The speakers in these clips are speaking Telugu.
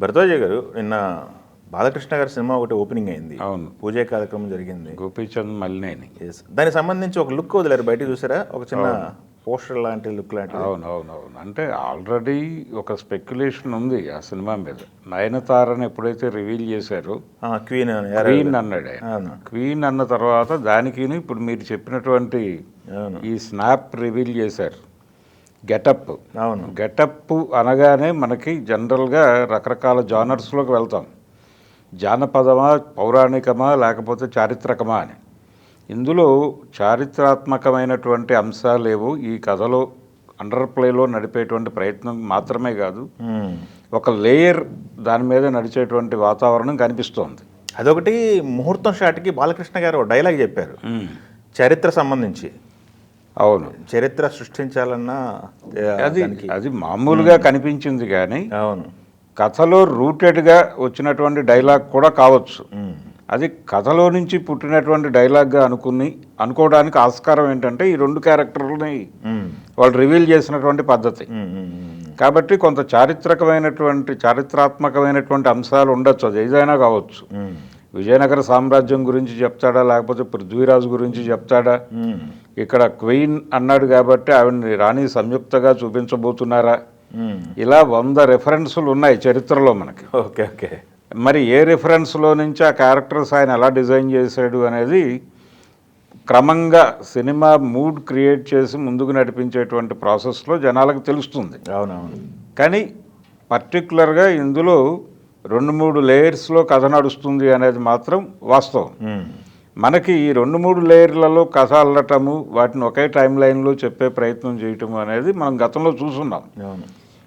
భరద్వాజ గారు నిన్న బాలకృష్ణ గారి సినిమా ఒకటి ఓపెనింగ్ అయింది. అవును, పూజ కార్యక్రమం జరిగింది. గోపీచంద్ మల్లినేని. దానికి సంబంధించి ఒక లుక్ వదిలేరు, బయట చూసారా? ఒక చిన్న పోస్టర్ లాంటి లుక్ లాంటి. అవును. అంటే ఆల్రెడీ ఒక స్పెక్యులేషన్ ఉంది ఆ సినిమా మీద. నయనతారని ఎప్పుడైతే రివీల్ చేశారో క్వీన్ అన్నాడు ఆయన. క్వీన్ అన్న తర్వాత దానికి ఇప్పుడు మీరు చెప్పినటువంటి ఈ స్నాప్ రివీల్ చేశారు. గెటప్. అవును, గెటప్ అనగానే మనకి జనరల్గా రకరకాల జానర్స్లోకి వెళ్తాం. జానపదమా, పౌరాణికమా, లేకపోతే చారిత్రకమా అని. ఇందులో చారిత్రాత్మకమైనటువంటి అంశాలేవో ఈ కథలో అండర్ ప్లేలో నడిపేటువంటి ప్రయత్నం మాత్రమే కాదు, ఒక లేయర్ దాని మీద నడిచేటువంటి వాతావరణం కనిపిస్తోంది. అదొకటి ముహూర్తం షాట్కి బాలకృష్ణ గారు డైలాగ్ చెప్పారు చరిత్ర సంబంధించి. అవును, చరిత్ర సృష్టించాలన్నా అది మామూలుగా కనిపించింది కానీ అవును, కథలో రూటెడ్గా వచ్చినటువంటి డైలాగ్ కూడా కావచ్చు. అది కథలో నుంచి పుట్టినటువంటి డైలాగ్గా అనుకోవడానికి ఆస్కారం ఏంటంటే ఈ రెండు క్యారెక్టర్లని వాళ్ళు రివీల్ చేసినటువంటి పద్ధతి. కాబట్టి కొంత చారిత్రాత్మకమైనటువంటి అంశాలు ఉండొచ్చు, అది ఏదైనా కావచ్చు. విజయనగర సామ్రాజ్యం గురించి చెప్తాడా, లేకపోతే పృథ్వీరాజు గురించి చెప్తాడా, ఇక్కడ క్వీన్ అన్నాడు కాబట్టి ఆవిడని రాణి సంయుక్తగా చూపించబోతున్నారా, ఇలా 100 రెఫరెన్సులు ఉన్నాయి చరిత్రలో మనకి. ఓకే. మరి ఏ రెఫరెన్స్లో నుంచి ఆ క్యారెక్టర్స్ ఆయన ఎలా డిజైన్ చేశాడు అనేది క్రమంగా సినిమా మూడ్ క్రియేట్ చేసి ముందుకు నడిపించేటువంటి ప్రాసెస్లో జనాలకు తెలుస్తుంది. అవునవును. కానీ పర్టికులర్గా ఇందులో 2-3 లేయర్స్లో కథ నడుస్తుంది అనేది మాత్రం వాస్తవం. మనకి ఈ 2-3 లేయర్లలో కథ అల్లటము, వాటిని ఒకే టైం లైన్లో చెప్పే ప్రయత్నం చేయటం అనేది మనం గతంలో చూస్తున్నాం.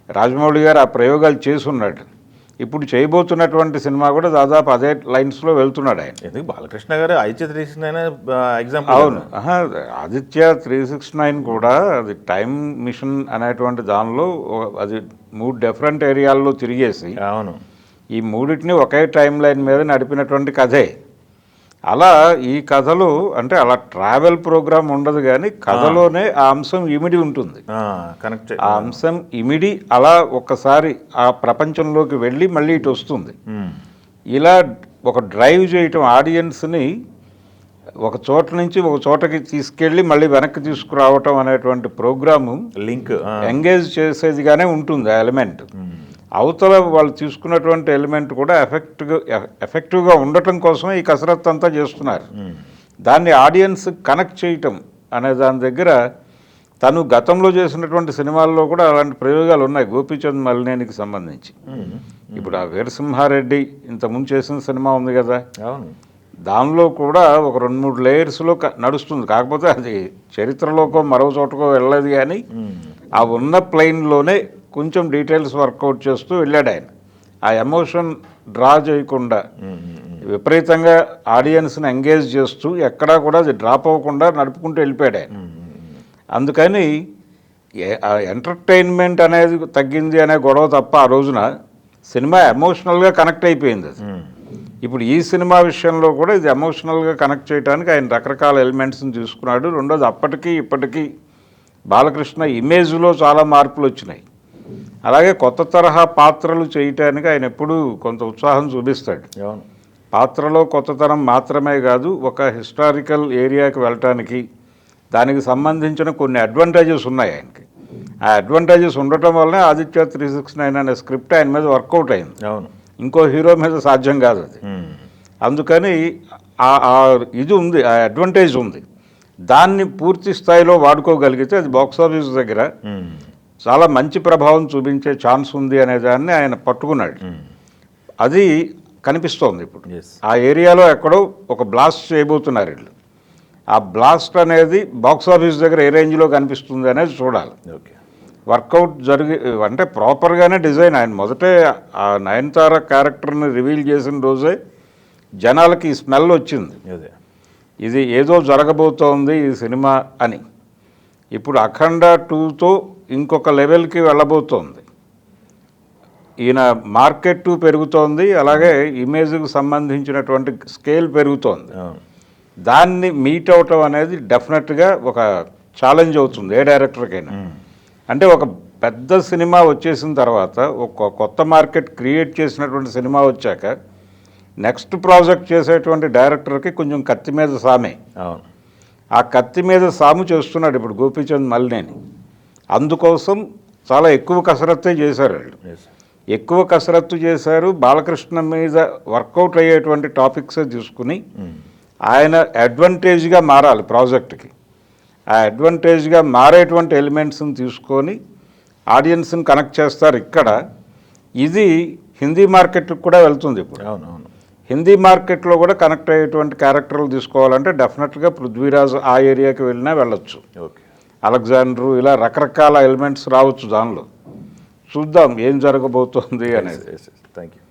రాజమౌళి గారు ఆ ప్రయోగాలు చేసున్నాడు. ఇప్పుడు చేయబోతున్నటువంటి సినిమా కూడా దాదాపు అదే లైన్స్లో వెళ్తున్నాడు ఆయన. ఎందుకు బాలకృష్ణ గారు ఆదిత్య 369 ఎగ్జాంపుల్. అవును, ఆదిత్య 369 కూడా అది టైం మిషన్ అనేటువంటి దానిలో అది 3 డిఫరెంట్ ఏరియాల్లో తిరిగేసి అవును ఈ మూడింటిని ఒకే టైం లైన్ మీద నడిపినటువంటి కథే. అలా ఈ కథలో అంటే అలా ట్రావెల్ ప్రోగ్రామ్ ఉండదు కానీ కథలోనే ఆ అంశం ఇమిడి ఉంటుంది. కనెక్ట్ ఆ అంశం ఇమిడి అలా ఒక్కసారి ఆ ప్రపంచంలోకి వెళ్ళి మళ్ళీ ఇటు వస్తుంది. ఇలా ఒక డ్రైవ్ చేయటం, ఆడియన్స్ని ఒక చోట నుంచి ఒక చోటకి తీసుకెళ్ళి మళ్ళీ వెనక్కి తీసుకురావటం అనేటువంటి ప్రోగ్రాము లింక్ ఎంగేజ్ చేసేదిగానే ఉంటుంది ఆ ఎలిమెంట్. అవతల వాళ్ళు తీసుకున్నటువంటి ఎలిమెంట్ కూడా ఎఫెక్టివ్గా ఉండటం కోసమే ఈ కసరత్తు అంతా చేస్తున్నారు. దాన్ని ఆడియన్స్ కనెక్ట్ చేయటం అనే దాని దగ్గర తను గతంలో చేసినటువంటి సినిమాల్లో కూడా అలాంటి ప్రయోగాలు ఉన్నాయి. గోపీచంద్ మల్లినేనికి సంబంధించి ఇప్పుడు ఆ వీరసింహారెడ్డి ఇంతకుముందు చేసిన సినిమా ఉంది కదా, దానిలో కూడా ఒక 2-3 లేయర్స్లో నడుస్తుంది. కాకపోతే అది చరిత్రలోకో మరో చోటకో వెళ్ళలేదు కానీ ఆ ఉన్న ప్లెయిన్లోనే కొంచెం డీటెయిల్స్ వర్కౌట్ చేస్తూ వెళ్ళాడు ఆయన. ఆ ఎమోషన్ డ్రా చేయకుండా విపరీతంగా ఆడియన్స్ని ఎంగేజ్ చేస్తూ ఎక్కడా కూడా అది డ్రాప్ అవ్వకుండా నడుపుకుంటూ వెళ్ళిపోయాడు ఆయన. అందుకని ఎంటర్టైన్మెంట్ అనేది తగ్గింది అనే గొడవ తప్ప ఆ రోజున సినిమా ఎమోషనల్గా కనెక్ట్ అయిపోయింది. అది ఇప్పుడు ఈ సినిమా విషయంలో కూడా ఇది ఎమోషనల్గా కనెక్ట్ చేయడానికి ఆయన రకరకాల ఎలిమెంట్స్ని తీసుకున్నాడు. రెండోది అప్పటికి ఇప్పటికీ బాలకృష్ణ ఇమేజ్లో చాలా మార్పులు వచ్చినాయి. అలాగే కొత్త తరహా పాత్రలు చేయటానికి ఆయన ఎప్పుడూ కొంత ఉత్సాహం చూపిస్తాడు. పాత్రలో కొత్తతనం మాత్రమే కాదు, ఒక హిస్టారికల్ ఏరియాకి వెళ్ళటానికి దానికి సంబంధించిన కొన్ని అడ్వాంటేజెస్ ఉన్నాయి ఆయనకి. ఆ అడ్వాంటేజెస్ ఉండటం వల్లనే ఆదిత్య 369 అనే స్క్రిప్ట్ ఆయన మీద వర్కౌట్ అయింది. ఇంకో హీరో మీద సాధ్యం కాదు అది. అందుకని ఇది ఉంది, ఆ అడ్వాంటేజ్ ఉంది. దాన్ని పూర్తి స్థాయిలో వాడుకోగలిగితే అది బాక్సాఫీస్ దగ్గర చాలా మంచి ప్రభావం చూపించే ఛాన్స్ ఉంది అనే దాన్ని ఆయన పట్టుకున్నాడు. అది కనిపిస్తోంది ఇప్పుడు. ఆ ఏరియాలో ఎక్కడో ఒక బ్లాస్ట్ చేయబోతున్నారు వీళ్ళు. ఆ బ్లాస్ట్ అనేది బాక్సాఫీస్ దగ్గర ఏ రేంజ్లో కనిపిస్తుంది అనేది చూడాలి. వర్కౌట్ అంటే ప్రాపర్గానే డిజైన్. ఆయన మొదటే ఆ నయనతార క్యారెక్టర్ని రివీల్ చేసిన రోజే జనాలకి ఈ స్మెల్ వచ్చింది, ఇది ఏదో జరగబోతోంది ఈ సినిమా అని. ఇప్పుడు అఖండ 2తో ఇంకొక లెవెల్కి వెళ్ళబోతోంది. ఈయన మార్కెట్ పెరుగుతోంది, అలాగే ఇమేజ్కి సంబంధించినటువంటి స్కేల్ పెరుగుతోంది. దాన్ని మీట్ అవటం అనేది డెఫినెట్గా ఒక ఛాలెంజ్ అవుతుంది ఏ డైరెక్టర్కైనా. అంటే ఒక పెద్ద సినిమా వచ్చేసిన తర్వాత ఒక కొత్త మార్కెట్ క్రియేట్ చేసినటువంటి సినిమా వచ్చాక నెక్స్ట్ ప్రాజెక్ట్ చేసేటువంటి డైరెక్టర్కి కొంచెం కత్తి మీద సామే. అవును. ఆ కత్తి మీద సాము చేస్తున్నాడు ఇప్పుడు గోపీచంద్ మల్లినేని. అందుకోసం చాలా ఎక్కువ కసరత్తే చేశారు వాళ్ళు. Yes. ఎక్కువ కసరత్తు చేశారు. బాలకృష్ణ మీద వర్కౌట్ అయ్యేటువంటి టాపిక్సే తీసుకుని ఆయన అడ్వాంటేజ్గా మారాలి ప్రాజెక్ట్కి. ఆ అడ్వాంటేజ్గా మారేటువంటి ఎలిమెంట్స్ని తీసుకొని ఆడియన్స్ని కనెక్ట్ చేస్తారు. ఇక్కడ ఇది హిందీ మార్కెట్కి కూడా వెళ్తుంది ఇప్పుడు. అవునవును. హిందీ మార్కెట్లో కూడా కనెక్ట్ అయ్యేటువంటి క్యారెక్టర్లు తీసుకోవాలంటే డెఫినెట్గా పృథ్వీరాజ్ ఆ ఏరియాకి వెళ్ళినా వెళ్ళొచ్చు. ఓకే. అలెగ్జాండరు ఇలా రకరకాల ఎలిమెంట్స్ రావచ్చు దానిలో. చూద్దాం ఏం జరగబోతోంది అనేది. Thank you.